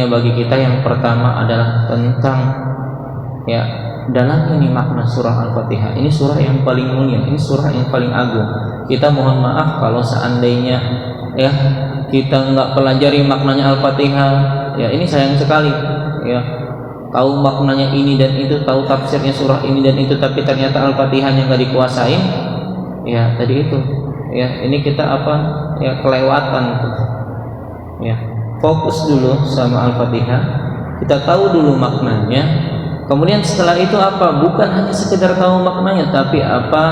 pentingnya bagi kita yang pertama adalah tentang ya dalam ini makna surah Al-Fatihah. Ini surah yang paling mulia, ini surah yang paling agung. Kita mohon maaf kalau seandainya ya kita nggak pelajari maknanya Al-Fatihah, ya ini sayang sekali. Ya, tahu maknanya ini dan itu, tahu tafsirnya surah ini dan itu, tapi ternyata Al-Fatihahnya nggak dikuasain. Ya tadi itu, ya ini kita apa? Ya kelewatan. Ya, fokus dulu sama Al-Fatihah. Kita tahu dulu maknanya. Kemudian setelah itu apa? Bukan hanya sekedar tahu maknanya, tapi apa?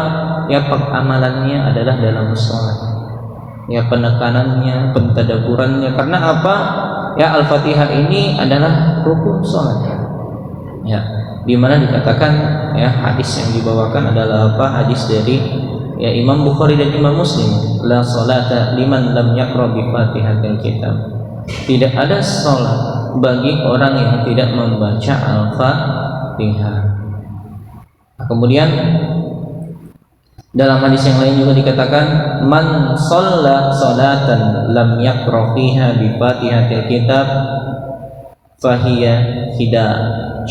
Ya pengamalannya adalah dalam sholat. Ya penekanannya, pentadaburannya. Karena apa? Ya Al-Fatihah ini adalah rukun sholat. Ya, di mana dikatakan ya hadis yang dibawakan adalah apa? Hadis dari ya Imam Bukhari dan Imam Muslim. La sholata liman lam yaqra bi Fatihatil kitab. Tidak ada sholat bagi orang yang tidak membaca Al-Fatihah. Kemudian dalam hadis yang lain juga dikatakan man shalla sholatan lam yaqra fiha bi Fatihatil kitab fahiya khidaj.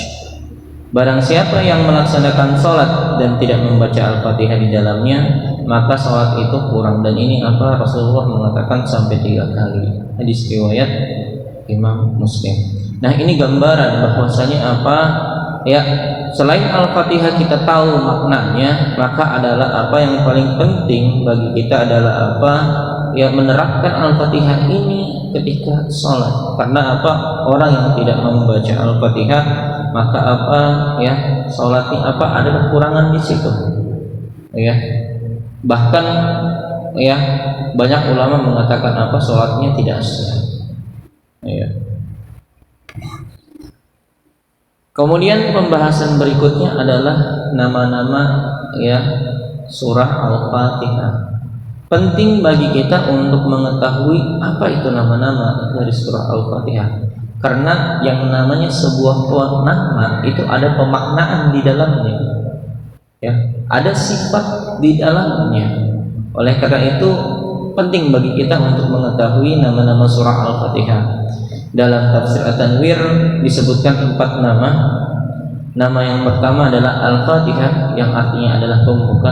Barang siapa yang melaksanakan sholat dan tidak membaca Al-Fatihah di dalamnya, maka sholat itu kurang. Dan ini apa Rasulullah mengatakan sampai 3 kali. Hadis riwayat Imam Muslim. Nah ini gambaran bahwasanya apa ya selain Al-Fatihah kita tahu maknanya, maka adalah apa yang paling penting bagi kita adalah apa ya menerapkan Al-Fatihah ini ketika sholat. Karena apa orang yang tidak membaca Al-Fatihah maka apa ya sholatnya apa ada kekurangan di situ. Ya bahkan ya banyak ulama mengatakan apa sholatnya tidak sah. Ya. Kemudian pembahasan berikutnya adalah nama-nama ya surah Al-Fatihah. Penting bagi kita untuk mengetahui apa itu nama-nama dari surah Al-Fatihah. Karena yang namanya sebuah nama itu ada pemaknaan di dalamnya. Ya, ada sifat di dalamnya. Oleh karena itu penting bagi kita untuk mengetahui nama-nama surah Al-Fatihah. Dalam tafsir At-Tanwir disebutkan 4 nama. Nama yang pertama adalah Al-Fatihah yang artinya adalah pembuka.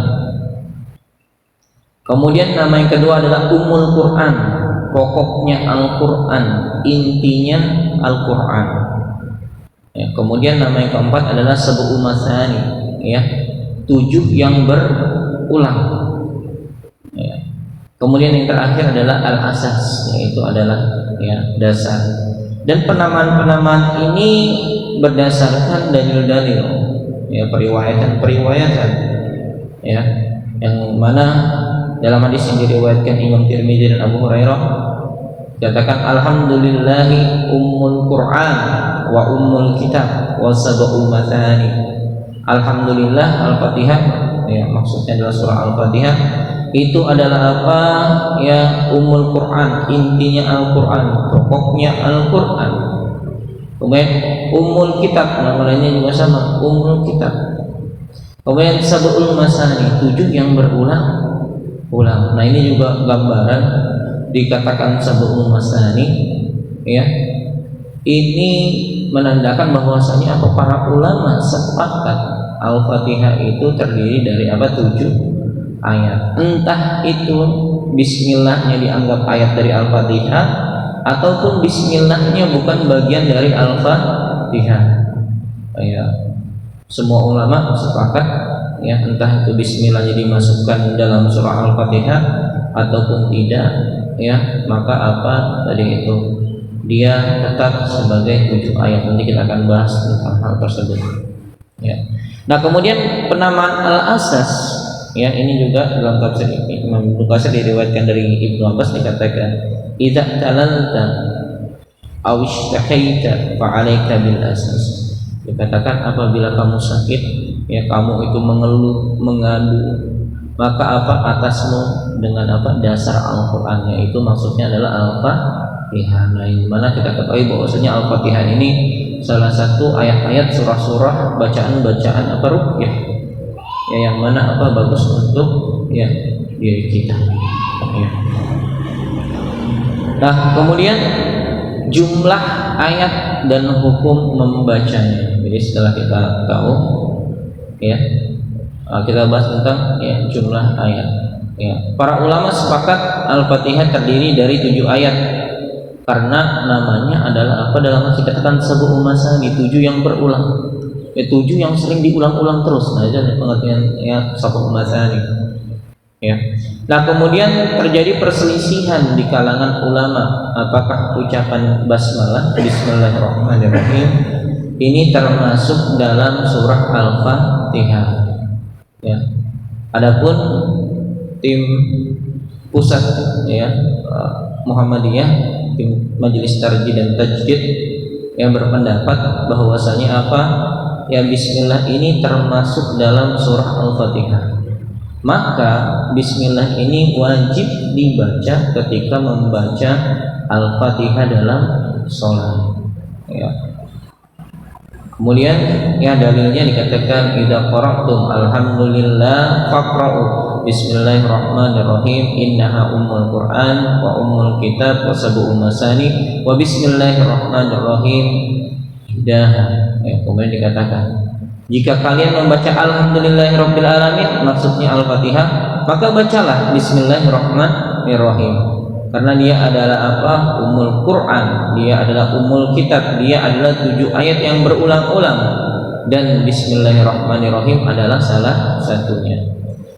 Kemudian nama yang kedua adalah Ummul Quran, pokoknya Al-Quran, intinya Al-Quran. Ya, kemudian nama yang keempat adalah Sab'u Matsani, ya, 7 yang berulang. Ya. Kemudian yang terakhir adalah Al-Asas, yaitu adalah ya dasar. Dan penamaan-penamaan ini berdasarkan dalil-dalil, ya periwayatan, ya yang mana dalam hadis yang diriwayatkan Imam Tirmidzi dan Abu Hurairah katakan alhamdulillahi ummul Quran wa ummul kitab wa sab'u mathani. Alhamdulillah Al-Fatihah ya maksudnya adalah surah Al-Fatihah itu adalah apa ya ummul Quran, intinya Al-Quran, pokoknya Al-Quran. Kemudian ummul kitab, nama lainnya juga sama, ummul kitab. Kemudian sab'ul masani, 7 yang berulang. Nah ini juga gambaran dikatakan sab'ul masani ya. Ini menandakan bahwasanya apa para ulama sepakat Al-Fatihah itu terdiri dari apa 7 ayat. Entah itu bismillahnya dianggap ayat dari Al-Fatihah ataupun bismillahnya bukan bagian dari Al-Fatihah. Ya. Semua ulama sepakat ya entah itu bismillahnya dimasukkan dalam surah Al-Fatihah ataupun tidak ya, maka apa tadi itu dia tetap sebagai 7 ayat. Nanti kita akan bahas tentang hal tersebut. Ya. Nah, kemudian penamaan Al-Asas ya ini juga dalam tafsir Imam Ibnu Katsir diriwayatkan dari Ibnu Abbas dikatakan idza talalta aw ishtahaita fa 'alaika bil asas. Dikatakan apabila kamu sakit ya kamu itu mengeluh mengadu maka apa atasmu dengan apa dasar Al-Qur'an, yaitu maksudnya adalah Al-Fatihah. Nah, yang mana kita ketahui bahwasanya Al-Fatihah ini salah satu ayat-ayat surah-surah bacaan-bacaan apa ruqyah ya yang mana apa bagus untuk ya diri kita ya. Nah kemudian jumlah ayat dan hukum membacanya. Jadi setelah kita tahu ya, kita bahas tentang ya jumlah ayat. Ya, para ulama sepakat Al-Fatihah terdiri dari 7 ayat karena namanya adalah apa, dalam arti katakan sab'u masani, 7 yang berulang. Ya, 7 yang sering diulang-ulang terus. Nah, itu pengertian ya sab'u masani. Ya. Nah, kemudian terjadi perselisihan di kalangan ulama apakah ucapan basmalah bismillahirrahmanirrahim ini termasuk dalam surah Al-Fatihah. Ya. Adapun tim pusat ya Muhammadiyah, tim Majelis Tarjih dan Tajdid yang berpendapat bahwasanya apa ya bismillah ini termasuk dalam surah Al-Fatihah. Maka bismillah ini wajib dibaca ketika membaca Al-Fatihah dalam sholat ya. Kemudian ya dalilnya dikatakan idza qara'tum alhamdulillah faqra'u bismillahirrahmanirrahim innaha ummul Qur'an wa ummul kitab wa sab'u masani wa bismillahirrahmanirrahim dah ya. Kemudian dikatakan jika kalian membaca alhamdulillahirabbil alamin maksudnya Al-Fatihah, maka bacalah bismillahirrahmanirrahim. Karena dia adalah apa? Ummul Quran, dia adalah ummul kitab, dia adalah 7 ayat yang berulang-ulang dan bismillahirrahmanirrahim adalah salah satunya.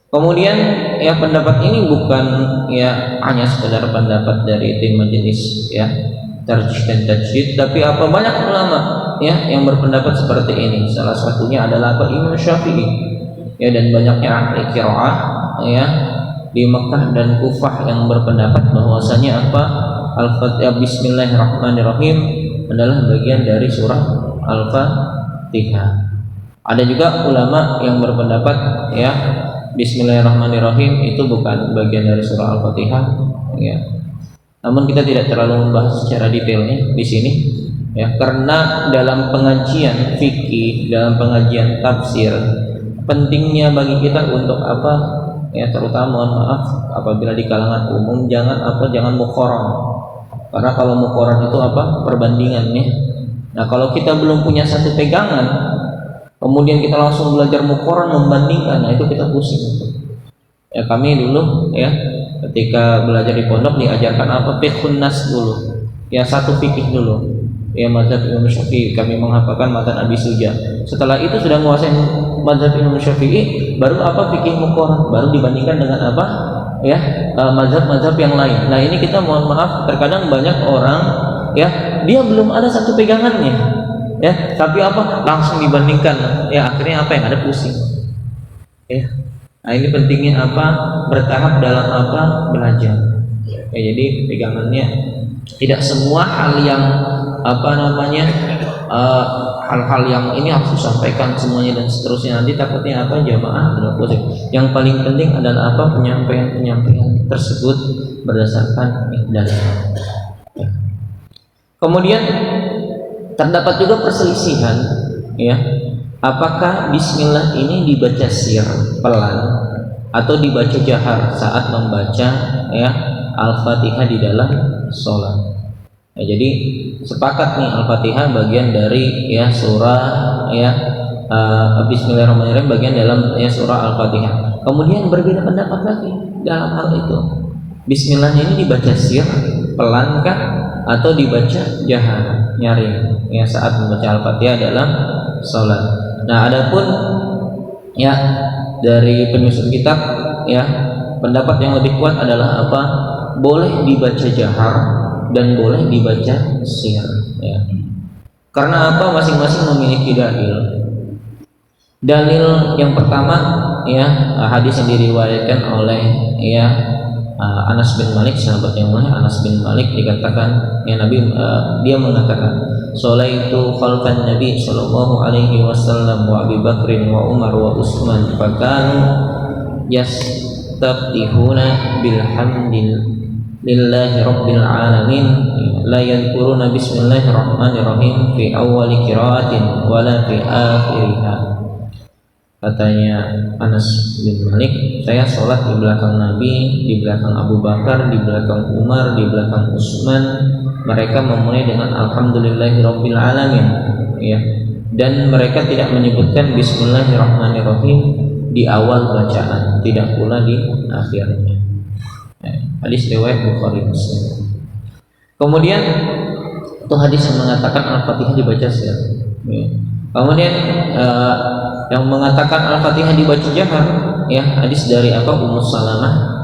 Kemudian ya pendapat ini bukan ya hanya sekedar pendapat dari tim majelis ya Tarjih dan Tajdid, tapi apa banyak ulama ya yang berpendapat seperti ini. Salah satunya adalah apa Imam Syafi'i ya, dan banyaknya ahli qiraah ya di Mekah dan Kufah yang berpendapat bahwasanya apa Al-Fatihah bismillahirrahmanirrahim adalah bagian dari surah Al-Fatihah. Ada juga ulama yang berpendapat ya bismillahirrahmanirrahim itu bukan bagian dari surah Al-Fatihah ya. Namun kita tidak terlalu membahas secara detailnya di sini ya, karena dalam pengajian fikih, dalam pengajian tafsir pentingnya bagi kita untuk apa ya, terutama mohon maaf apabila di kalangan umum jangan muqarran. Karena kalau muqarran itu apa? Perbandingan ya. Nah, kalau kita belum punya satu pegangan kemudian kita langsung belajar muqarran membandingkan, nah itu kita pusing. Ya kami dulu ya ketika belajar di pondok diajarkan apa? Fiqhun nas dulu. Ya satu fikih dulu. Ya mazhab Imam Syafi'i, kami menghafalkan matan Abi Suja. Setelah itu sudah menguasai mazhab Imam Syafi'i, baru apa fikih muqarran, baru dibandingkan dengan apa? Ya, mazhab-mazhab yang lain. Nah, ini kita mohon maaf terkadang banyak orang ya, dia belum ada satu pegangannya. Ya, tapi apa? Langsung dibandingkan. Ya, akhirnya apa yang ada pusing. Ya. Nah, ini pentingnya apa? Bertahap dalam apa? Belajar. Ya, jadi pegangannya tidak semua hal yang apa namanya hal-hal yang ini harus disampaikan semuanya dan seterusnya, nanti takutnya apa jamaah tidak pusing. Yang paling penting adalah apa? Penyampaian tersebut berdasarkan dalil. Ya. Kemudian terdapat juga perselisihan ya, apakah bismillah ini dibaca sir pelan atau dibaca jahar saat membaca ya Al-Fatihah di dalam sholat. Ya, jadi sepakat nih Al-Fatihah bagian dari ya surah ya bismillahirrahmanirrahim bagian dalam ya surah Al-Fatihah. Kemudian berbeda pendapat lagi dalam hal itu. Bismillah ini dibaca sir pelan kah atau dibaca jahar nyaring ya saat membaca Al-Fatihah dalam sholat. Nah, adapun ya dari penyusun kitab ya pendapat yang lebih kuat adalah apa? Boleh dibaca jahar dan boleh dibaca sir ya. Karena apa? Masing-masing memiliki dalil. Dalil yang pertama ya hadis yang diriwayatkan oleh ya Anas bin Malik, sahabat yang mulia Anas bin Malik, dikatakan ya Nabi dia mengatakan sholaitu khalfan Nabi sallallahu alaihi wasallam wa Abi Bakrin wa Umar wa Utsman fakanu yastaftihuna bilhamdillahi rabbil alamin la yadhkuruna bismillahirrahmanirrahim fi awwali qiraatin wala fi akhiriha. Katanya Anas bin Malik, saya sholat di belakang Nabi, di belakang Abu Bakar, di belakang Umar, di belakang Utsman. Mereka memulai dengan Alhamdulillahirabbil alamin, ya. Dan mereka tidak menyebutkan Bismillahirrahmanirrahim di awal bacaan, tidak pula di akhirnya. Hadis riwayat Bukhari Muslim. Kemudian itu hadis yang mengatakan Al-Fatihah dibaca sekali. Ya. Kemudian yang mengatakan Al-Fatihah dibaca jahar, ya, hadis dari Ummu Salamah.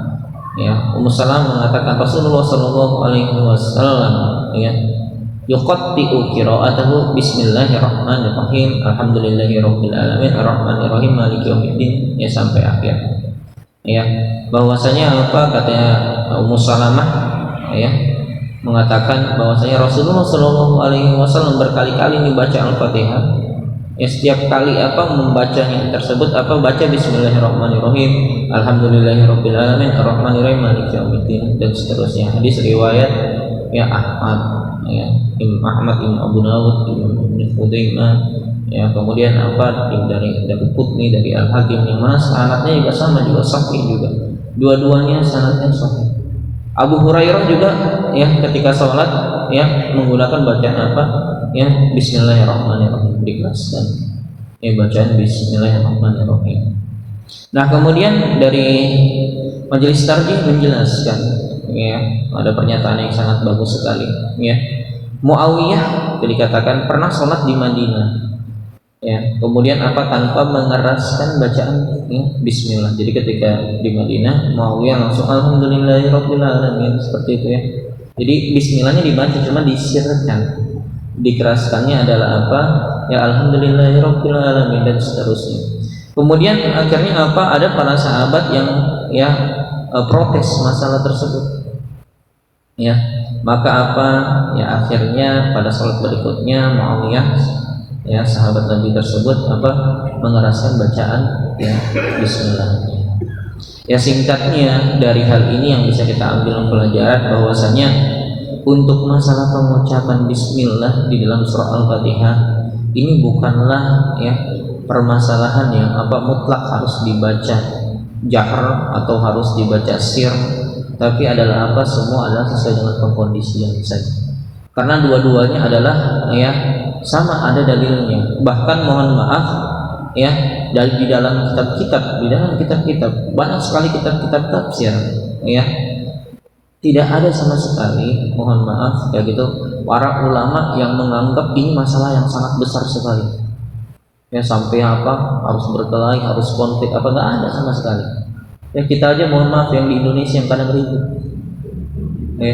Ya, Ummu Salamah mengatakan Rasulullah sallallahu alaihi wasallam, ya, yuqatti'u qira'atahu bismillahirrahmanirrahim alhamdulillahirabbil alamin arrahmanirrahim maliki yaumiddin, ya, sampai akhir. Ya, bahwasanya katanya Ummu Salamah, ya, mengatakan bahwasanya Rasulullah sallallahu alaihi wasallam berkali-kali membaca Al-Fatihah. Ya, setiap kali membacanya tersebut baca bismillahirrahmanirrahim alhamdulillahirabbil alamin arrahmanirrahim maliki yaumiddin dan seterusnya. Hadis riwayat ya Ahmad, ya, Imam Ahmad, Imam Abu Dawud, Imam Khuzaimah, ya, kemudian dari Qutni, dari Al-Hakim, yang mana sanadnya juga sama, juga sahih juga. Dua-duanya sanadnya sahih. Abu Hurairah juga, ya, ketika sholat, ya, menggunakan bacaan ya, Bismillahirrahmanirrahim, dijelaskan, ya, bacaan Bismillahirrahmanirrahim. Nah, kemudian dari Majelis Tarjih menjelaskan, ya, ada pernyataan yang sangat bagus sekali, ya. Muawiyah dikatakan pernah sholat di Madinah, ya, kemudian tanpa mengeraskan bacaan, ya, Bismillah. Jadi ketika di Madinah, Muawiyah langsung alhamdulillahirabbil alamin, seperti itu, ya. Jadi Bismillahnya dibaca, cuma disirkan. Dikeraskannya adalah ya alhamdulillahirabbil alamin dan seterusnya. Kemudian akhirnya ada para sahabat yang, ya, protes masalah tersebut, ya. Maka ya, akhirnya pada salat berikutnya Muawiyah, ya, sahabat Nabi tersebut mengeraskan bacaan, ya, Bismillah. Ya, singkatnya dari hal ini yang bisa kita ambil pelajaran bahwasanya untuk masalah pengucapan Bismillah di dalam surah Al-Fatihah ini bukanlah, ya, permasalahan yang mutlak harus dibaca jahar atau harus dibaca sir, tapi adalah semua adalah sesuai dengan kondisian saja. Karena dua-duanya adalah, ya, sama ada dalilnya. Bahkan mohon maaf, ya, di dalam kitab-kitab banyak sekali kitab-kitab tafsir, ya, tidak ada sama sekali, mohon maaf, kayak gitu, para ulama yang menganggap ini masalah yang sangat besar sekali, ya, sampai harus berkelahi, harus konflik, nggak ada sama sekali. Ya, kita aja mohon maaf yang di Indonesia yang kadang ribut, ya,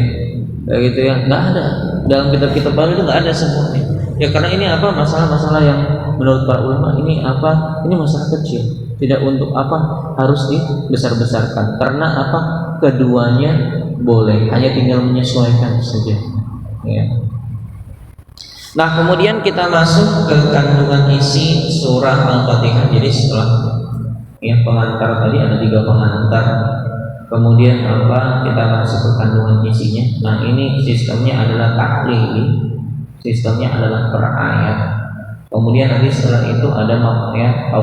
kayak gitu, ya, nggak ada dalam kitab-kitab baru itu, nggak ada semuanya. Ya, karena ini masalah-masalah yang menurut para ulama ini ini masalah kecil, tidak untuk harus dibesar-besarkan, karena keduanya boleh, hanya tinggal menyesuaikan saja, ya. Nah, kemudian kita masuk ke kandungan isi surah Al-Fatihah. Jadi setelah, ya, pengantar tadi ada 3 pengantar, kemudian kita masuk ke kandungan isinya. Nah, ini sistemnya adalah tahlili, sistemnya adalah per ayat. Kemudian nanti setelah itu ada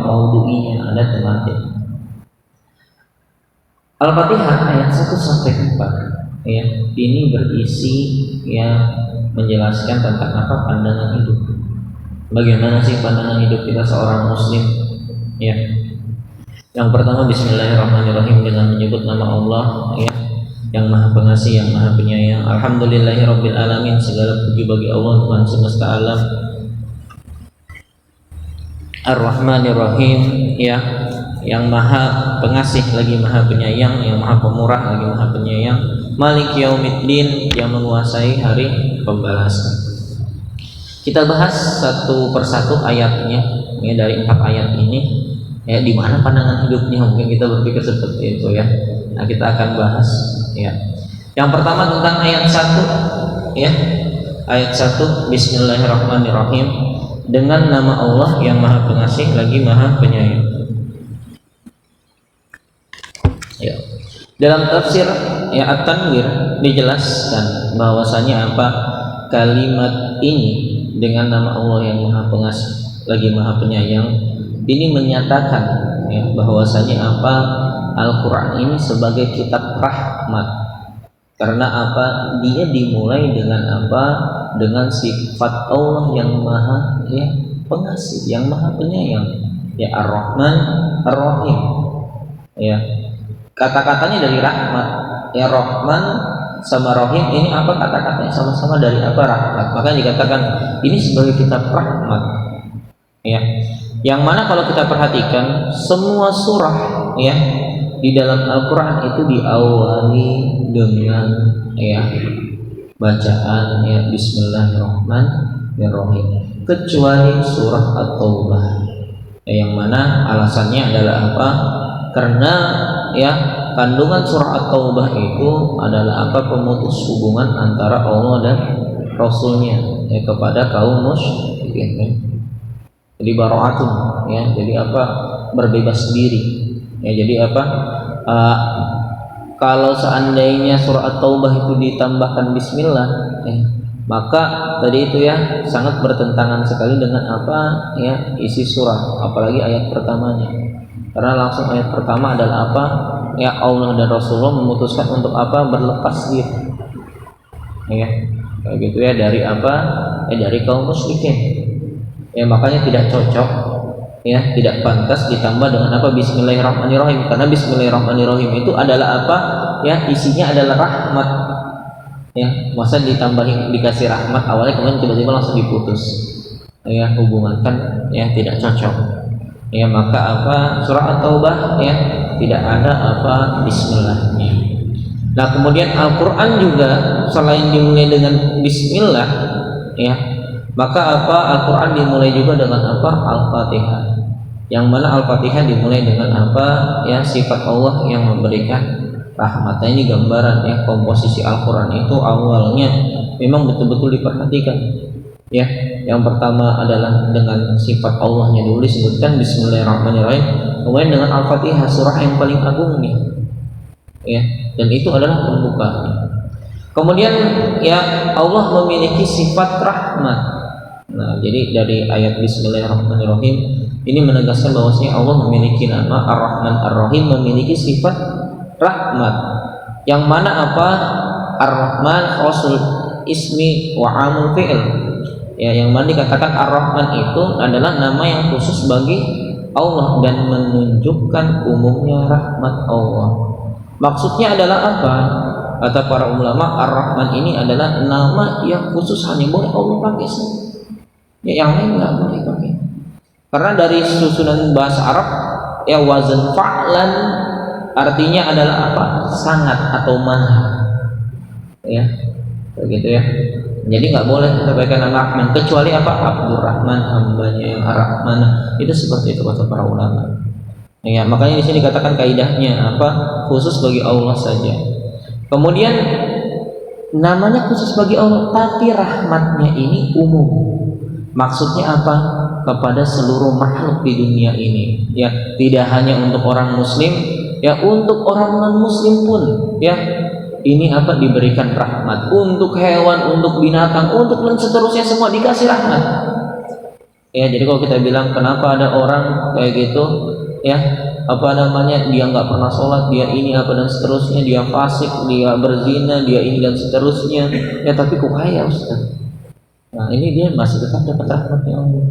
maudu'inya, ada tematik. Al-Fatihah ayat 1 sampai 4, ya, ini berisi, ya, menjelaskan tentang pandangan hidup. Bagaimana sih pandangan hidup kita seorang muslim, ya. Yang pertama Bismillahirrahmanirrahim, dengan menyebut nama Allah, ya, yang Maha Pengasih, yang Maha Penyayang. Alhamdulillahirabbil alamin, segala puji bagi Allah Tuhan semesta alam. Ar-Rahmanirrahim, ya, yang Maha Pengasih lagi Maha Penyayang, yang Maha Pemurah lagi Maha Penyayang. Maliki yaumiddin, yang menguasai hari pembalasan. Kita bahas satu persatu ayatnya, ya, dari 4 ayat ini, ya, di mana pandangan hidupnya, mungkin kita berpikir seperti itu, ya. Nah, kita akan bahas, ya. Yang pertama tentang ayat 1, ya. Ayat 1, Bismillahirrahmanirrahim, dengan nama Allah yang Maha Pengasih lagi Maha Penyayang. Ya. Dalam tafsir, ya, At-Tanwir dijelaskan bahwasanya kalimat ini dengan nama Allah yang Maha Pengasih lagi Maha Penyayang ini menyatakan ya, bahwasanya apa Al-Quran ini sebagai kitab rahmat. Karena apa? Dia dimulai dengan apa? Dengan sifat Allah yang maha ya pengasih, yang maha penyayang. Ya Ar-Rahman, Ar-Rahim. Ya. Kata-katanya dari rahmat. Ya Rahman sama Rahim ini apa kata-katanya sama-sama dari apa? Rahmat. Maka dikatakan ini sebagai kitab rahmat. Ya. Yang mana kalau kita perhatikan semua surah ya di dalam Al-Quran itu diawali dengan ya bacaan ya Bismillahirrahmanirrahim, kecuali surah At-Taubah ya, yang mana alasannya adalah apa? Karena ya kandungan surah At-Taubah itu adalah apa? Pemutus hubungan antara Allah dan Rasulnya ya kepada kaum musyrikin ya. Jadi baro'atun ya, jadi apa? Berbebas diri. Ya jadi apa? Kalau seandainya surah At-Taubah itu ditambahkan Bismillah, maka tadi itu ya sangat bertentangan sekali dengan apa ya isi surah, apalagi ayat pertamanya. Karena langsung ayat pertama adalah apa? Ya Allah dan Rasulullah memutuskan untuk apa? Berlepas diri. Ya, kayak gitu ya dari apa? Ya dari kaum musyrikin. Ya makanya tidak cocok. Ya tidak pantas ditambah dengan apa Bismillahirrahmanirrahim, karena Bismillahirrahmanirrahim itu adalah apa ya isinya adalah rahmat ya, masa ditambahin dikasih rahmat awalnya kemudian tiba-tiba langsung diputus ya hubungan kan ya tidak cocok ya. Maka apa surah At-Taubah ya tidak ada apa Bismillahnya. Nah kemudian Al-Quran juga selain dimulai dengan Bismillah ya, maka apa Al-Quran dimulai juga dengan apa Al-Fatihah, yang mana Al-Fatihah dimulai dengan apa ya sifat Allah yang memberikan rahmat. Nah ini gambaran ya komposisi Al-Quran itu awalnya memang betul-betul diperhatikan ya. Yang pertama adalah dengan sifat Allahnya dulu disebutkan Bismillahirrahmanirrahim, kemudian dengan Al-Fatihah surah yang paling agung nih ya, dan itu adalah pembukaannya. Kemudian ya Allah memiliki sifat rahmat. Nah jadi dari ayat Bismillahirrahmanirrahim ini menegaskan bahwasanya Allah memiliki nama Ar-Rahman Ar-Rahim, memiliki sifat rahmat. Yang mana apa? Ar-Rahman khasul ismi wa amul fi'il. Ya, yang mana dikatakan Ar-Rahman itu adalah nama yang khusus bagi Allah dan menunjukkan umumnya rahmat Allah. Maksudnya adalah apa? Kata para ulama, Ar-Rahman ini adalah nama yang khusus hanya boleh Allah pakai saja. Ya, yang lain nggak boleh pakai. Karena dari susunan bahasa Arab ya wazan fa'lan artinya adalah apa? Sangat atau maha. Ya. Begitu ya. Jadi nggak boleh sampaikan nama Rahman kecuali apa? Abdurrahman, hambanya yang Ar-Rahman. Itu seperti itu kata para ulama. Ya, makanya di sini dikatakan kaidahnya apa? Khusus bagi Allah saja. Kemudian namanya khusus bagi Allah, tapi rahmatnya ini umum. Maksudnya apa? Kepada seluruh makhluk di dunia ini. Ya, tidak hanya untuk orang muslim, ya untuk orang non muslim pun, ya. Ini apa diberikan rahmat untuk hewan, untuk binatang, untuk dan seterusnya semua dikasih rahmat. Ya, jadi kalau kita bilang kenapa ada orang kayak gitu, ya apa namanya dia nggak pernah sholat, dia ini apa dan seterusnya, dia fasik, dia berzina, dia ini dan seterusnya, ya tapi kok kaya Ustaz. Nah ini dia masih tetap dapat rahmatnya Allah.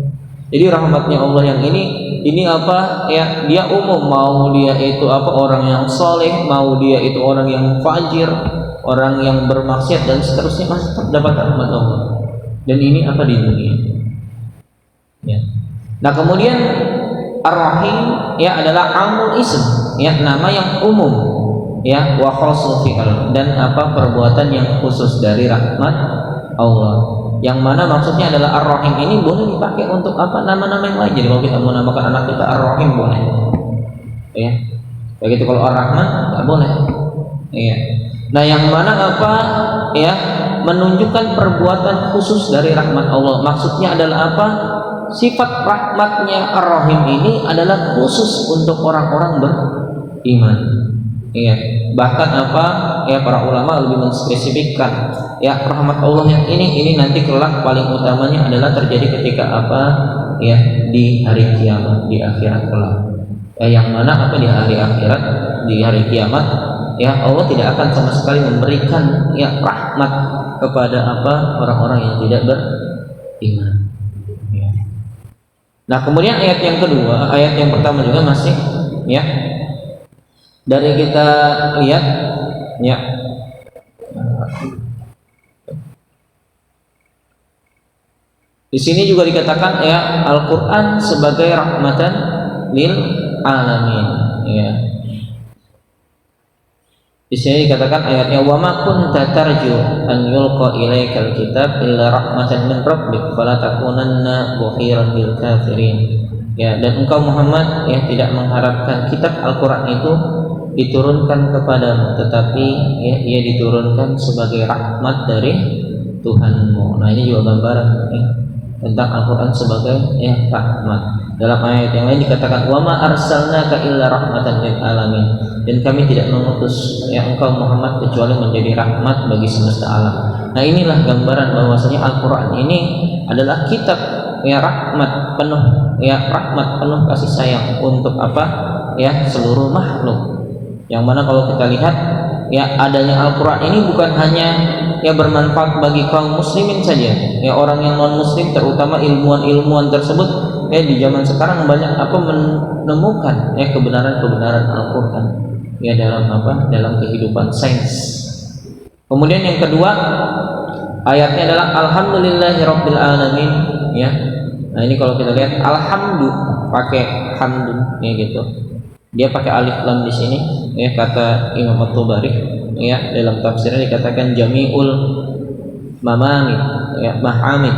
Jadi rahmatnya Allah yang ini apa ya, dia umum, mau dia itu apa orang yang soleh, mau dia itu orang yang fajir, orang yang bermaksiat dan seterusnya masih tetap dapat rahmat Allah. Dan ini apa di dunia ya. Nah kemudian Ar-Rahim ya adalah amul ism ya, nama yang umum ya, wa khasul fi'al, dan apa perbuatan yang khusus dari rahmat Allah. Yang mana maksudnya adalah Ar-Rahim ini boleh dipakai untuk apa? Nama-nama yang lain. Jadi kalau kita mau namakan anak kita Ar-Rahim boleh. Ya. Begitu kalau Ar-Rahman enggak boleh. Iya. Nah, yang mana apa? Ya, menunjukkan perbuatan khusus dari rahmat Allah. Maksudnya adalah apa? Sifat rahmatnya Ar-Rahim ini adalah khusus untuk orang-orang beriman. Iya. Bahkan apa? Ya para ulama lebih menspesifikkan ya rahmat Allah yang ini nanti kelak paling utamanya adalah terjadi ketika apa? ya di hari kiamat, di akhirat kelak. Yang mana apa di hari akhirat, di hari kiamat ya Allah tidak akan sama sekali memberikan ya rahmat kepada apa orang-orang yang tidak beriman. Ya. Nah kemudian ayat yang kedua, ayat yang pertama juga masih ya dari kita lihat ya di sini juga dikatakan ya Al-Quran sebagai rahmatan lil alamin ya. Di sini dikatakan ayatnya wa ma kunta tarju an yulqa ilaikal kitab illa rahmatan min rabbik fala takunanna dhahiran lil kafirin. Ya, dan engkau Muhammad ya tidak mengharapkan kitab Al-Qur'an itu diturunkan kepadamu, tetapi ya, ia diturunkan sebagai rahmat dari Tuhanmu. Nah, ini juga gambaran ya, tentang Al-Qur'an sebagai ya rahmat. Dalam ayat yang lain dikatakan wa ma arsalnaka illa rahmatan lil alamin, dan kami tidak mengutus ya engkau Muhammad kecuali menjadi rahmat bagi semesta alam. Nah inilah gambaran bahwasanya Al-Quran ini adalah kitab ya rahmat penuh, ya rahmat penuh kasih sayang untuk apa ya seluruh makhluk. Yang mana kalau kita lihat ya adanya Al-Quran ini bukan hanya ya bermanfaat bagi kaum muslimin saja, ya orang yang non muslim terutama ilmuwan-ilmuwan tersebut ya di zaman sekarang banyak apa menemukan ya kebenaran-kebenaran Al-Quran ya dalam apa dalam kehidupan sains. Kemudian yang kedua ayatnya adalah alhamdulillahirabbil alamin ya. Nah ini kalau kita lihat alhamdu pakai hamdun ya gitu, dia pakai alif lam di sini ya, kata Imam At-Tabari ya dalam tafsirnya dikatakan jami'ul mamamid ya mahamid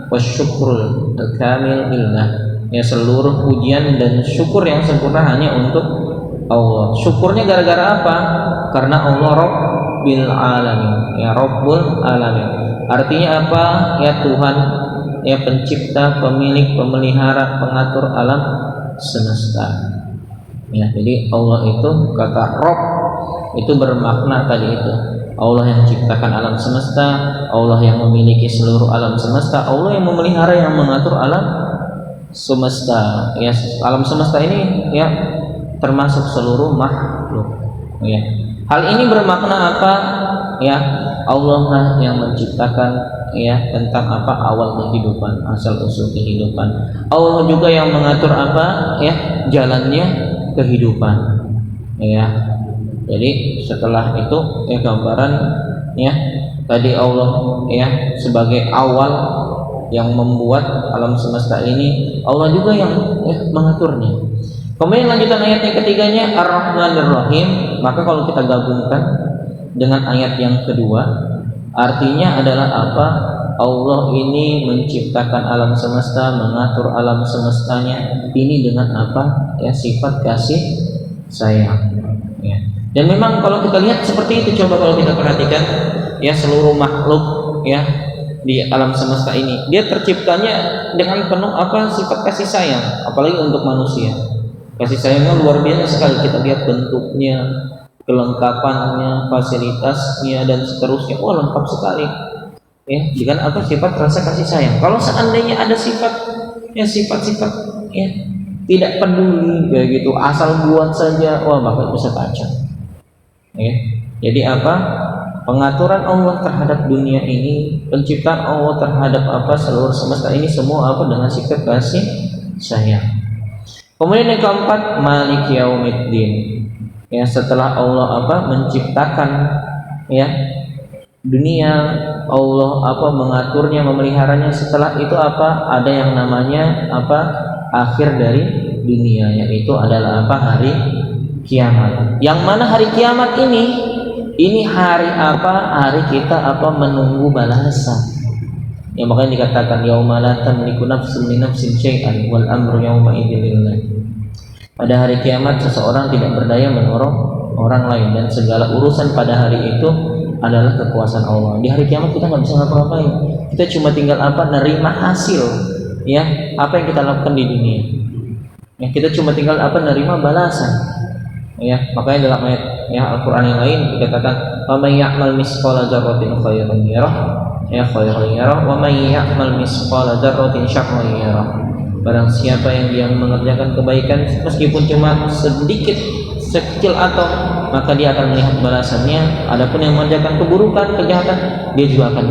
wasyukrul kamil lillah ya, seluruh pujian dan syukur yang sempurna hanya untuk Allah. Syukurnya gara-gara apa? Karena Allah Rabbil alamin ya, Rabbul alamin artinya apa ya Tuhan ya pencipta, pemilik, pemelihara, pengatur alam semesta ya. Jadi Allah itu kata Rabb itu bermakna tadi itu Allah yang menciptakan alam semesta, Allah yang memiliki seluruh alam semesta, Allah yang memelihara, yang mengatur alam semesta ya. Alam semesta ini ya termasuk seluruh makhluk ya. Hal ini bermakna apa ya? Allah lah yang menciptakan ya tentang apa awal kehidupan, asal usul kehidupan. Allah juga yang mengatur apa ya jalannya kehidupan ya. Jadi setelah itu ya gambaran ya tadi Allah ya sebagai awal yang membuat alam semesta ini, Allah juga yang ya, mengaturnya. Kemudian lanjutan ayat yang ketiganya Ar-Rahmanir Rahim. Maka kalau kita gabungkan dengan ayat yang kedua, artinya adalah apa? Allah ini menciptakan alam semesta, mengatur alam semestanya ini dengan apa? Ya sifat kasih sayang ya. Dan memang kalau kita lihat seperti itu, coba kalau kita perhatikan ya seluruh makhluk ya di alam semesta ini dia terciptanya dengan penuh apa sifat kasih sayang, apalagi untuk manusia. Kasih sayangnya luar biasa sekali, kita lihat bentuknya, kelengkapannya, fasilitasnya dan seterusnya. Wah lengkap sekali ya dengan apa sifat rasa kasih sayang. Kalau seandainya ada sifat ya sifat-sifat ya tidak peduli kayak gitu, asal buat saja, wah bakal bisa kacau. Ya. Jadi apa pengaturan Allah terhadap dunia ini, penciptaan Allah terhadap apa seluruh semesta ini semua apa dengan sifat kasih sayang. Kemudian yang keempat Malik Yaumiddin ya, setelah Allah apa menciptakan ya dunia, Allah apa mengaturnya, memeliharanya, setelah itu apa ada yang namanya apa akhir dari dunia, yaitu adalah apa hari kiamat. Yang mana hari kiamat ini hari apa? Hari kita apa menunggu balasan. Ya makanya dikatakan yauma la tamliku nafsun li nafsin syai'an wal amru yauma idzin lillah. Pada hari kiamat seseorang tidak berdaya menolong orang lain dan segala urusan pada hari itu adalah kekuasaan Allah. Di hari kiamat kita nggak bisa ngapa-ngapain. Kita cuma tinggal apa? Nerima hasil ya apa yang kita lakukan di dunia. Ya kita cuma tinggal apa? Nerima balasan. Ya, makanya dalam ayat ya Al-Qur'an yang lain dikatakan wa may ya'mal misqala dzarratin khairan yarah ya khairan yarah wa may ya'mal misqala dzarratin syarran yarah. Barang siapa yang dia mengerjakan kebaikan meskipun cuma sedikit, sekecil atom, maka dia akan melihat balasannya. Adapun yang mengerjakan keburukan, kejahatan, dia juga akan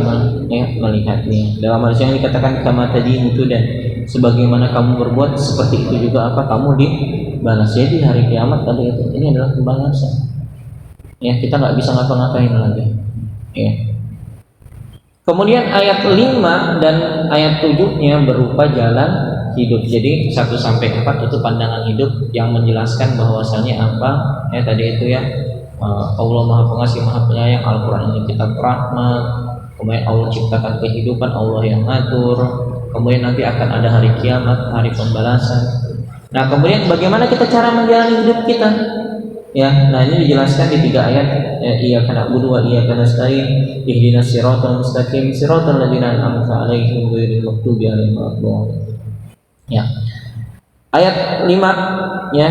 melihatnya. Dalam hadis yang dikatakan kama tadinu dan sebagaimana kamu berbuat seperti itu juga kamu dibalas. Jadi hari kiamat tadi itu ini adalah pembalasan. Ya, kita nggak bisa ngapa-ngapain lagi. Ya. Kemudian ayat 5 dan ayat 7-nya berupa jalan hidup. Jadi 1 sampai 4 itu pandangan hidup yang menjelaskan bahwasannya tadi itu Allah Maha Pengasih Maha Penyayang, Al-Qur'an ini kitab rahmat, kemudian Allah ciptakan kehidupan, Allah yang ngatur, kemudian nanti akan ada hari kiamat, hari pembalasan. Nah, kemudian bagaimana kita cara menjalani hidup kita? Ya, nah ini dijelaskan di 3 ayat. Iyyaka na'budu wa iyyaka nasta'in. Ihdinas siratal mustaqim, siratal ladzina an'amta 'alaihim ghairil maghdubi 'alaihim waladdallin. Ya. Ayat 5 ya,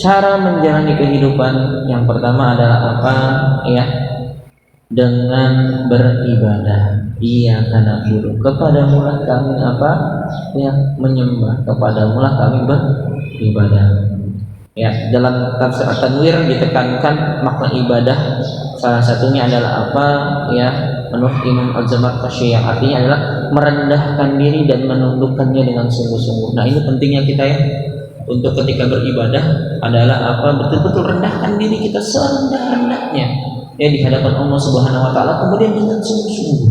cara menjalani kehidupan yang pertama adalah dengan beribadah. Iyyaka na'budu, kepadamu lah kami menyembah, kepadamu lah kami beribadah. Ya, dalam tafsir At-Tanwir ditekankan makna ibadah salah satunya adalah menurut Imam Az-Zamakhsyari yang artinya adalah merendahkan diri dan menundukkannya dengan sungguh-sungguh. Nah, ini pentingnya kita untuk ketika beribadah adalah betul-betul rendahkan diri kita serendah-rendahnya di hadapan Allah Subhanahu wa taala, kemudian dengan sungguh-sungguh.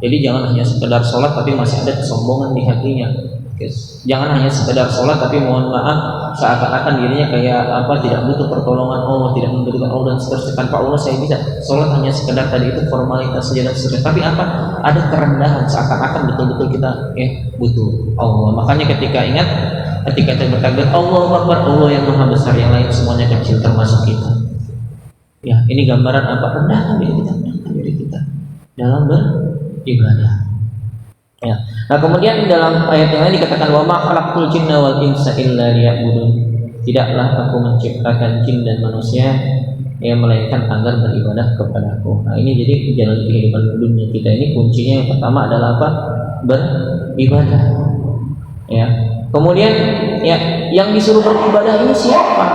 Jadi jangan hanya sekedar sholat tapi masih ada kesombongan di hatinya. Jangan hanya sekedar sholat tapi mohon maaf seakan-akan dirinya tidak butuh pertolongan Allah, tidak membutuhkan Allah dan seterusnya. Tanpa Allah saya bisa sholat hanya sekedar tadi itu formalitas saja dan seterusnya. Tapi ada kerendahan seakan-akan betul-betul kita butuh Allah. Makanya ketika kita bertakbir Allahu Akbar, Allah yang maha besar, yang lain semuanya kecil termasuk kita. Ya, ini gambaran rendahkan diri kita dalam beribadah. Ya. Nah, kemudian dalam ayat yang lain dikatakan wa ma khalaqtul jinna wal insa illa liya'budun. Tidaklah aku menciptakan jin dan manusia melainkan agar beribadah kepadaku. Nah, ini jadi jalan kehidupan dunia kita ini kuncinya yang pertama adalah beribadah. Ya. Kemudian yang disuruh beribadah ini siapa?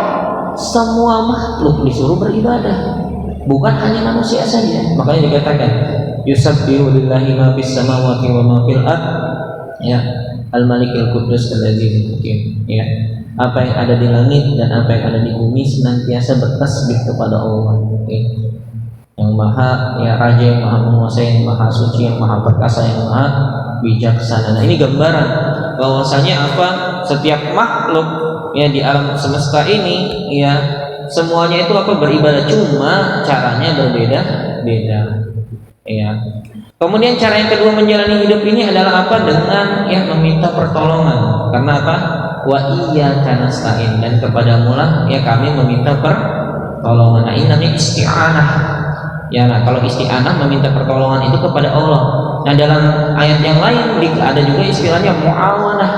Semua makhluk disuruh beribadah, bukan hanya manusia saja. Makanya dikatakan yusabbihu lillahi ma fis samawati wa ma fil ard, al-malikul quddus al-azizul hakim. Apa yang ada di langit dan apa yang ada di bumi senantiasa bertasbih kepada Allah. Yang maha raja, yang maha menguasai, yang maha suci, yang maha perkasa, yang maha bijaksana. Nah, ini gambaran bahwasanya setiap makhluk di alam semesta ini semuanya itu beribadah, cuma caranya berbeda-beda. Kemudian cara yang kedua menjalani hidup ini adalah dengan meminta pertolongan. Karena wa iyyaka nasta'in, dan kepadamu lah kami meminta pertolongan. Nah, ini namanya isti'anah. Nah, kalau isti'anah meminta pertolongan itu kepada Allah. Nah, dalam ayat yang lain ada juga istilahnya mu'awanah,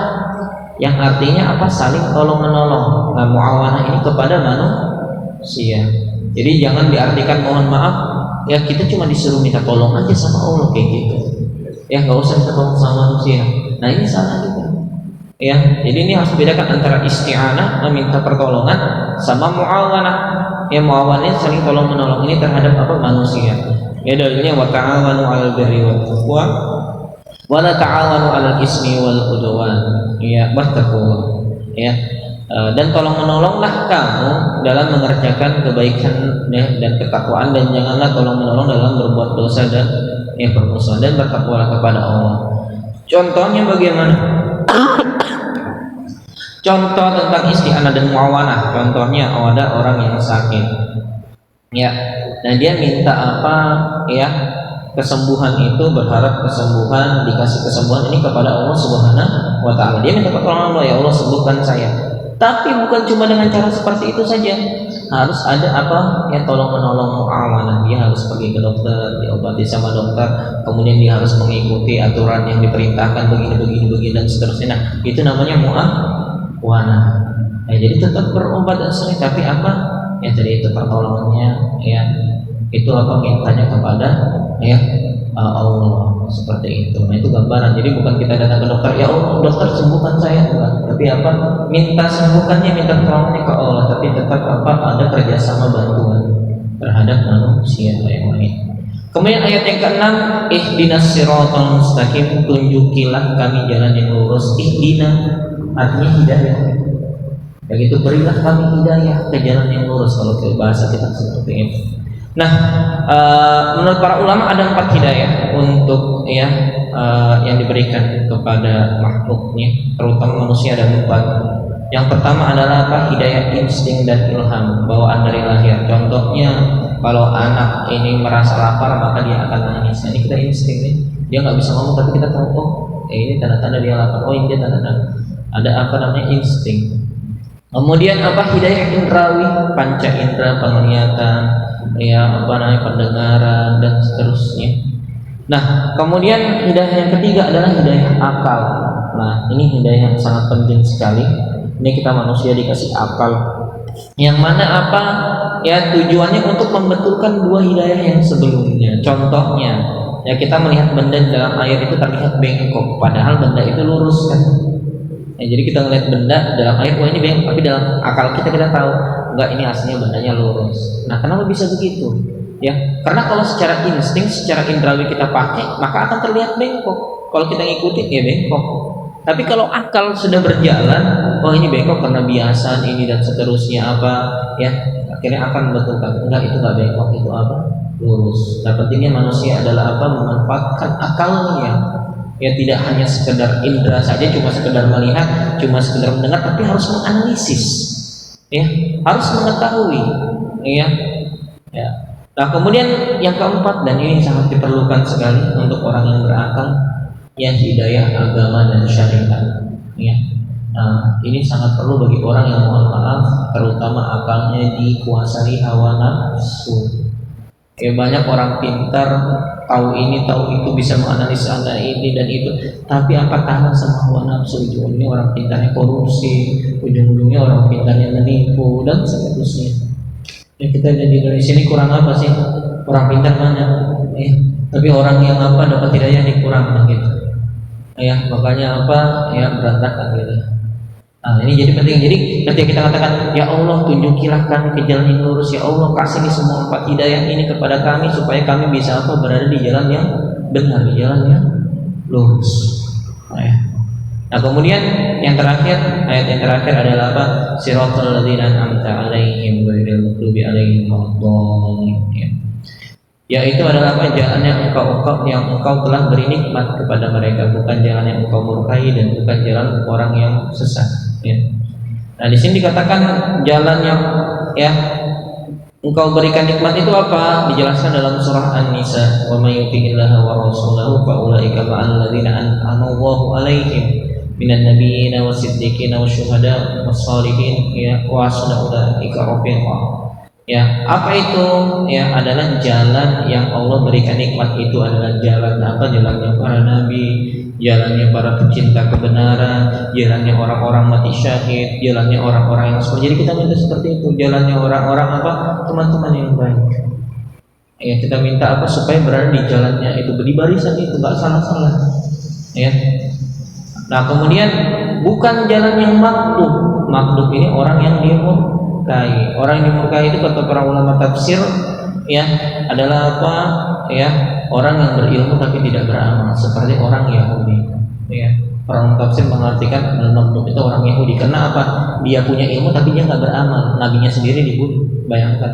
yang artinya saling tolong menolong. Nah, mu'awanah ini kepada manusia. Jadi jangan diartikan mohon maaf kita cuma disuruh minta tolong aja sama Allah kayak gitu. Nggak usah minta tolong sama manusia. Nah, ini salah juga. Jadi ini harus bedakan antara isti'anah meminta pertolongan sama mu'awanah. Mu'awanah ini saling tolong menolong ini terhadap manusia. Dalilnya wa ta'awanu 'alal birri wat taqwa wa la ta'awanu 'alal ismi wal udwan. Bertakwa. Dan tolong menolonglah kamu dalam mengerjakan kebaikan dan ketakwaan, dan janganlah tolong menolong dalam berbuat dosa dan permusuhan, dan bertakwalah kepada Allah. Contohnya bagaimana? Contoh tentang isti'anah dan mu'awanah. Contohnya ada orang yang sakit. Nah, dia minta kesembuhan itu, berharap kesembuhan, dikasih kesembuhan ini kepada Allah Subhanahu wa taala. Dia minta pertolongan Allah, ya Allah sembuhkan saya. Tapi bukan cuma dengan cara seperti itu saja. Harus ada tolong menolong mu'awanah. Dia harus pergi ke dokter, diobati sama dokter, kemudian dia harus mengikuti aturan yang diperintahkan begini dan seterusnya. Nah, itu namanya mu'awanah. Jadi tetap berobat dan sering, tapi tadi itu pertolongannya itu mintanya kepada Allah seperti itu. Nah, itu gambaran. Jadi bukan kita datang ke dokter, ya Allah dokter sembuhkan saya, bukan. Tapi apa? Minta sembuhkannya, minta tolongnya ke Allah. Tapi tetap apa? Ada kerjasama bantuan terhadap manusia yang lain. Kemudian ayat yang ke-6, ihdinas siratal mustaqim, tunjukilah kami jalan yang lurus. Ihdina artinya hidayah. Begitu berilah kami hidayah ke jalan yang lurus kalau ke bahasa kita seperti itu. Nah, menurut para ulama ada 4 hidayah untuk yang diberikan kepada makhluknya, terutama manusia ada 4. Yang pertama adalah apa? Hidayah insting dan ilham, bawaan dari lahir. Contohnya kalau anak ini merasa lapar maka dia akan nangis. Nah, ini kita insting nih. Dia nggak bisa ngomong tapi kita tahu ini tanda-tanda dia lapar. Oh, ini dia tanda-tanda. Ada apa namanya insting. Kemudian apa? Hidayah indrawi, panca indera, penglihatan, pendengaran dan seterusnya. Nah, kemudian hidayah yang ketiga adalah hidayah akal. Nah, ini hidayah yang sangat penting sekali. Ini kita manusia dikasih akal, yang mana apa? Ya, tujuannya untuk membetulkan 2 hidayah yang sebelumnya. Contohnya, ya kita melihat benda dalam air itu terlihat bengkok, padahal benda itu lurus kan. Ya, jadi kita melihat benda dalam air, wah ini bengkok, tapi dalam akal kita tahu, enggak, ini aslinya bendanya lurus. Nah, kenapa bisa begitu? Ya, karena kalau secara insting, secara indrawi kita pakai, maka akan terlihat bengkok. Kalau kita ngikutin, ya bengkok. Tapi kalau akal sudah berjalan, oh ini bengkok karena biasa ini dan seterusnya apa, ya akhirnya akan membetulkan, enggak itu enggak bengkok, itu apa? Lurus. Nah, pentingnya manusia adalah apa? Memanfaatkan akalnya. Ya tidak hanya sekedar indera saja, cuma sekedar melihat, cuma sekedar mendengar, tapi harus menganalisis. Ya, harus mengetahui. Ya. Nah, kemudian yang keempat, dan ini sangat diperlukan sekali untuk orang yang berakal, yang hidayah agama dan syariat. Ya. Nah, ini sangat perlu bagi orang yang mohon maaf, terutama akalnya dikuasai hawa nafsu. Banyak orang pintar, tahu ini, tahu itu, bisa menganalisa ini dan itu, tapi apa tahan sama hawa nafsu. Ujung-ujungnya orang pintarnya korupsi, ujung-ujungnya orang pintarnya menipu dan seterusnya. Ya, kita di Indonesia ini kurang apa sih? Orang pintar banyak, tapi orang yang apa dapat hidayah ini kurang gitu. Ya, makanya apa? Ya berantakan gitu. Nah, ini jadi penting. Jadi ketika kita katakan, ya Allah tunjukilah kami ke jalan yang lurus, ya Allah kasih semua 4 hidayah ini kepada kami supaya kami bisa apa? Berada di jalan yang benar, di jalan yang lurus. Nah, kemudian yang terakhir, ayat yang terakhir adalah apa? Siratal ladzina an'amta 'alaihim ghairil maghdubi 'alaihim waladdallin. Yaitu adalah apa? Jalan yang engkau telah beri nikmat kepada mereka, bukan jalan yang engkau murkai dan bukan jalan orang yang sesat. Ya. Nah, di sini dikatakan jalan yang engkau berikan nikmat itu apa? Dijelaskan dalam surah An-Nisa, wa may yuti'illaha wa rasulahu fa ulaika ma'al ladzina an'ama Allahu 'alaihim minan nabiyyin wasiddiqin wasyuhada wassalihin wa hasuna ulaika rafiqa. Ya, apa itu? Ya, adalah jalan yang Allah berikan nikmat itu adalah jalan apa? Jalannya para nabi, jalannya para pecinta kebenaran, jalannya orang-orang mati syahid, jalannya orang-orang yang seperti. Jadi kita minta seperti itu, jalannya orang-orang apa? Teman-teman yang baik. Ya, kita minta apa? Supaya berada di jalannya itu, di barisan itu, enggak salah-salah. Ya. Nah, kemudian bukan jalan yang makhluk. Makhluk ini orang yang dimurkai. Orang yang dimurkai itu kata para ulama tafsir ya adalah apa? Ya, orang yang berilmu tapi tidak beramal, seperti orang Yahudi. Ya, orang tafsir mengartikan makhluk itu orang Yahudi. Karena apa? Dia punya ilmu tapi dia nggak beramal. Nabinya sendiri dibunuh. Bayangkan,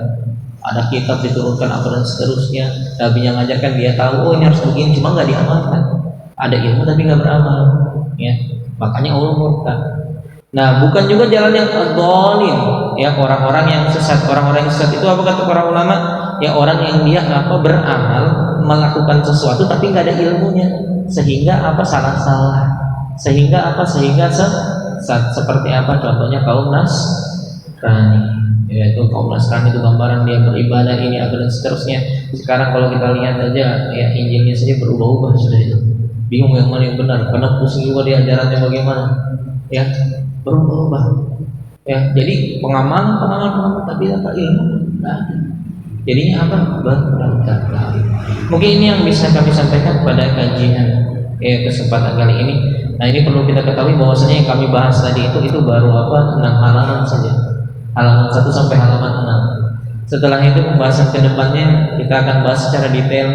ada kitab diturunkan apa dan seterusnya. Nabinya ngajarkan, dia tahu oh ini harus begini, cuma nggak diamalkan. Ada ilmu tapi nggak beramal. Ya, makanya Allah murka. Nah, bukan juga jalan yang dzalin, ya orang-orang yang sesat. Orang-orang yang sesat itu apa kata para ulama? Ya orang yang dia beramal, melakukan sesuatu tapi nggak ada ilmunya, sehingga salah-salah, sehingga sesat. Seperti apa? Contohnya kaum Nasrani. Yaitu kaum Nasrani itu gambaran dia beribadah ini dan seterusnya. Sekarang kalau kita lihat aja, ya Injilnya saja berubah-ubah sudah itu. Bingung yang mana yang benar, karena pusing juga dia ajarannya bagaimana, ya. Berubah. Ya, jadi pengamal tapi apa ilmu? Nah, Jadinya apa? Berangkat kali. Mungkin ini yang bisa kami sampaikan pada kajian kesempatan kali ini. Nah, ini perlu kita ketahui bahwasanya yang kami bahas tadi itu baru apa? 6 halaman saja. Halaman 1 sampai halaman 6. Setelah itu pembahasan ke depannya kita akan bahas secara detail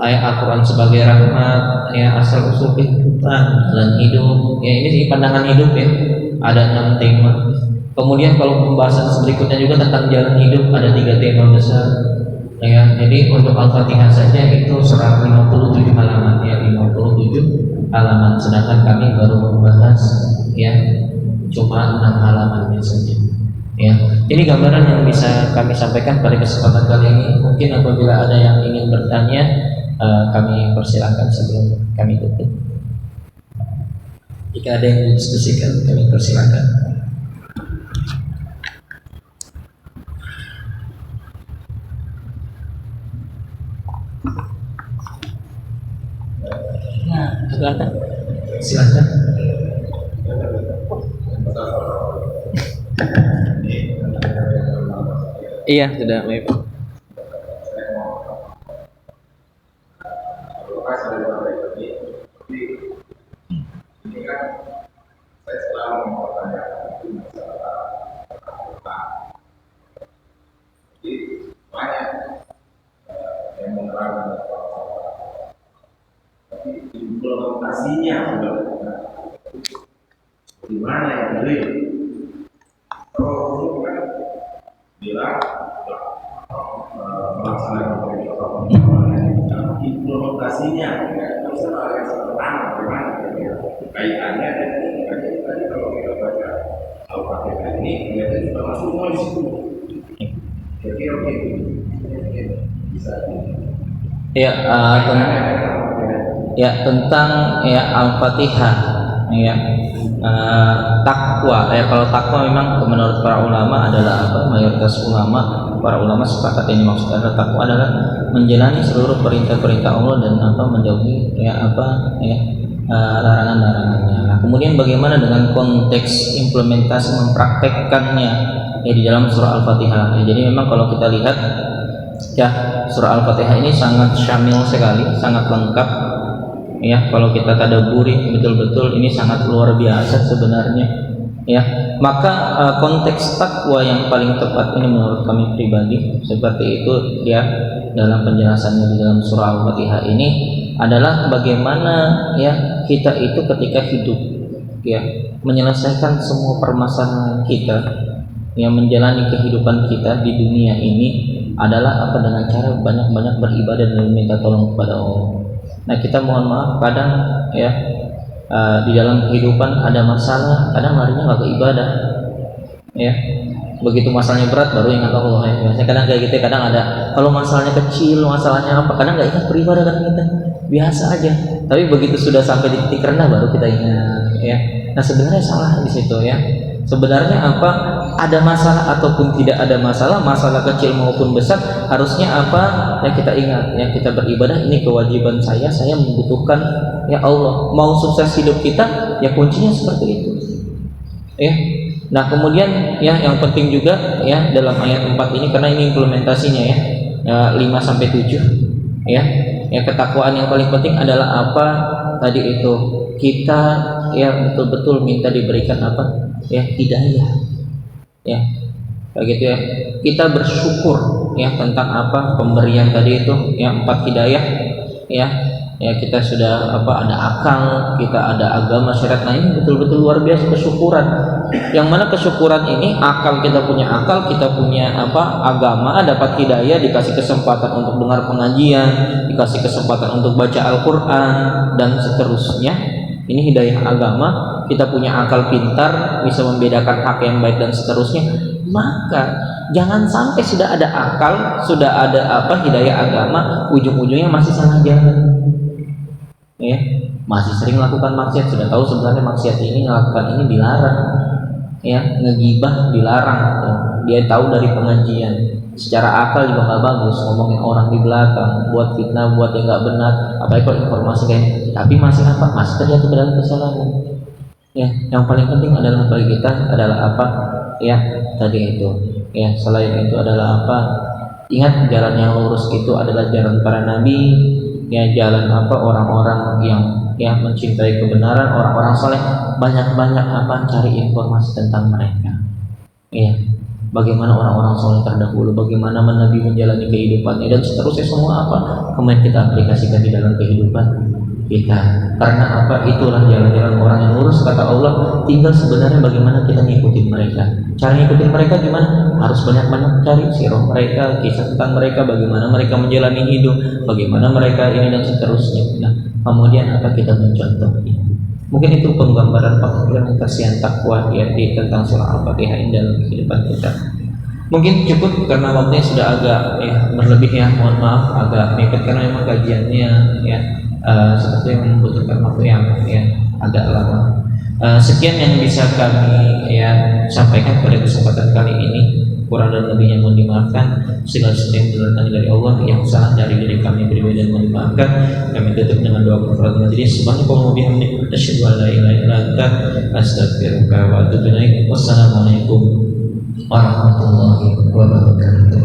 ayat Al-Quran sebagai rahmat, ya asal usul kehidupan, jalan hidup. Ya ini sih pandangan hidup ya. Ada 6 tema. Kemudian kalau pembahasan berikutnya juga tentang jalan hidup ada 3 tema besar. Ya, jadi untuk Al-Fatihah saja itu 157 halaman ya, 57 halaman. Sedangkan kami baru membahas ya cuma 6 halaman saja. Ya, ini gambaran yang bisa kami sampaikan pada kesempatan kali ini. Mungkin apabila ada yang ingin bertanya, kami persilakan sebelum kami tutup. Jika ada yang didiskusikan, kami persilakan. Silakan. Silakan. Iya, sudah, baik. Implementasinya sudah gimana ya dari kalau kan bilang melaksanakan implementasinya harus ada yang sederhana bagaimana kaitannya dan tadi kalau kita baca Al-Fatihah ini ternyata juga masuk semua di situ. Jadi oke bisa ya ya tentang ya Al-Fatihah ya takwa ya. Kalau takwa memang menurut para ulama adalah apa, mayoritas para ulama sepakat ini maksud adalah takwa adalah menjalani seluruh perintah-perintah Allah dan apa menjauhi ya apa ya larangan-larangannya. Nah, kemudian bagaimana dengan konteks implementasi mempraktekkannya ya di dalam surah Al-Fatihah. Ya, jadi memang kalau kita lihat ya surah Al-Fatihah ini sangat syamil sekali, sangat lengkap. Ya, kalau kita tadabburi betul-betul ini sangat luar biasa sebenarnya. Ya, maka konteks takwa yang paling tepat ini menurut kami pribadi seperti itu ya dalam penjelasannya di dalam surah Al-Fatihah ini adalah bagaimana ya kita itu ketika hidup ya menyelesaikan semua permasalahan kita yang menjalani kehidupan kita di dunia ini adalah apa, dengan cara banyak-banyak beribadah dan meminta tolong kepada Allah. Nah, kita mohon maaf kadang ya di dalam kehidupan ada masalah, kadang larinya nggak ke ibadah ya. Begitu masalahnya berat baru ingat Allah ya. Biasanya kadang kayak gitu, kadang ada kalau masalahnya kecil, masalahnya apa, kadang nggak ingat beribadah kan kita biasa aja. Tapi begitu sudah sampai di titik rendah baru kita ingat ya. Nah, sebenarnya salah di situ ya. Sebenarnya apa, ada masalah ataupun tidak ada masalah, masalah kecil maupun besar, harusnya apa yang kita ingat, yang kita beribadah ini kewajiban saya membutuhkan ya Allah. Mau sukses hidup kita ya kuncinya seperti itu ya. Nah, kemudian ya yang penting juga ya dalam ayat 4 ini, karena ini implementasinya ya, 5 sampai 7 ya. Yang ketakwaan yang paling penting adalah apa tadi itu, kita ya betul-betul minta diberikan apa ya, hidayah ya kayak gitu ya. Kita bersyukur ya tentang apa pemberian tadi itu ya, 4 hidayah ya. Ya, kita sudah apa, ada akal, kita ada agama syariat. Nah, ini betul-betul luar biasa kesyukuran. Yang mana kesyukuran ini, akal, kita punya akal, kita punya apa, agama, dapat hidayah, dikasih kesempatan untuk dengar pengajian, dikasih kesempatan untuk baca Al-Quran dan seterusnya. Ini hidayah agama. Kita punya akal pintar, bisa membedakan hak yang baik dan seterusnya. Maka jangan sampai sudah ada akal, sudah ada apa hidayah agama, ujung-ujungnya masih salah jalan ya, masih sering melakukan maksiat. Sudah tahu sebenarnya maksiat ini, melakukan ini dilarang ya, ngegibah dilarang ya. Dia tahu dari pengajian, secara akal juga nggak bagus ngomongin orang di belakang, buat fitnah, buat yang nggak benar, apalagi kalau informasi kayak ini. Tapi masih apa, masih terjatuh ke dalam kesalahan ya. Yang paling penting adalah bagi kita adalah apa ya tadi itu ya, selain itu adalah apa Ingat, jalan yang lurus itu adalah jalan para nabi, ya, jalan orang-orang yang mencintai kebenaran, orang-orang soleh. Banyak-banyak cari informasi tentang mereka, ya, bagaimana orang-orang soleh terdahulu, bagaimana Nabi menjalani kehidupannya, dan seterusnya. Semua kemudian kita aplikasikan di dalam kehidupan kita. Karena itulah jalan-jalan orang yang lurus, kata Allah. Tinggal sebenarnya bagaimana kita ngikutin mereka. Cara ngikutin mereka gimana? Harus banyak-banyak cari sirah mereka, kisah tentang mereka, bagaimana mereka menjalani hidup, bagaimana mereka ini dan seterusnya. Nah, kemudian kita mencontohnya. Mungkin itu penggambaran pengimplementasian takwa di tentang surah Al-Fatihah ini dalam kehidupan kita. Mungkin cukup karena waktunya sudah agak berlebih, ya, mohon maaf agak mepet karena memang kajiannya seperti yang membutuhkan waktu yang agak lama. Sekian yang bisa kami sampaikan pada kesempatan kali ini. Kurang dan lebihnya mohon dimaafkan. Segala sesuatu yang benar dari Allah, yang salah dari diri kami pribadi dan mohon dimaafkan. Kami tutup dengan doa kafaratul majlis. Subhanallahi wa bihamdihi, asyhadu an la ilaha illa anta, astaghfiruka wa atubu ilaik. Wassalamualaikum warahmatullahi wabarakatuh.